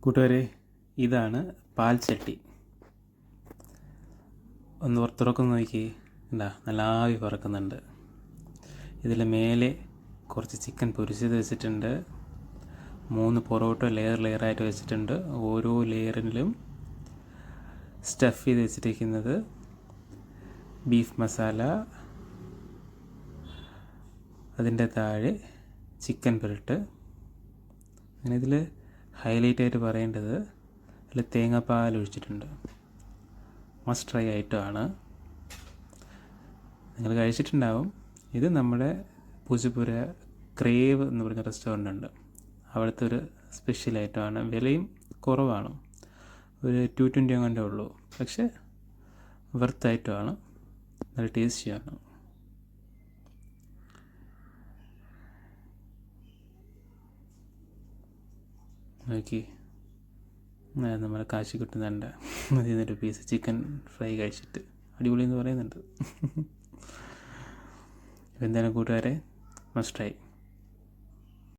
കൂട്ടുകാരെ, ഇതാണ് പാൽ ചട്ടി. ഒന്ന് തുറക്കുന്നു നോക്കി. എന്താ നല്ല ആവി പറക്കുന്നുണ്ട്. ഇതിൽ മേലെ കുറച്ച് ചിക്കൻ പൊരിച്ചത് വെച്ചിട്ടുണ്ട്. 3 പൊറോട്ട ലെയറായിട്ട് വെച്ചിട്ടുണ്ട്. ഓരോ ലെയറിലും സ്റ്റഫ് ചെയ്ത് വെച്ചിരിക്കുന്നത് ബീഫ് മസാല, അതിൻ്റെ താഴെ ചിക്കൻ പുരട്ട്. അങ്ങനെ ഇതിൽ ഹൈലൈറ്റായിട്ട് പറയേണ്ടത് അതിൽ തേങ്ങാപ്പാൽ ഒഴിച്ചിട്ടുണ്ട്. മസ്റ്റ് ട്രൈ ഐറ്റമാണ്. നിങ്ങൾ കഴിച്ചിട്ടുണ്ടാവും. ഇത് നമ്മുടെ പൂജപ്പുര ക്രേവ് എന്ന് പറഞ്ഞ റെസ്റ്റോറൻ്റ് ഉണ്ട്. അവിടുത്തെ ഒരു സ്പെഷ്യൽ ഐറ്റമാണ്. വിലയും കുറവാണ്, ഒരു 220 അങ്ങോട്ടേ ഉള്ളൂ. പക്ഷേ വെർത്ത് ഐറ്റമാണ്, നല്ല ടേസ്റ്റിയാണ്. നോക്കി, നമ്മുടെ കാശ് കിട്ടുന്നുണ്ട്. അതിൽ നിന്നൊരു പീസ് ചിക്കൻ ഫ്രൈ കഴിച്ചിട്ട് അടിപൊളി എന്ന് പറയുന്നുണ്ട്. എന്തായാലും കൂട്ടുകാരെ, മസ്റ്റ് ട്രൈ.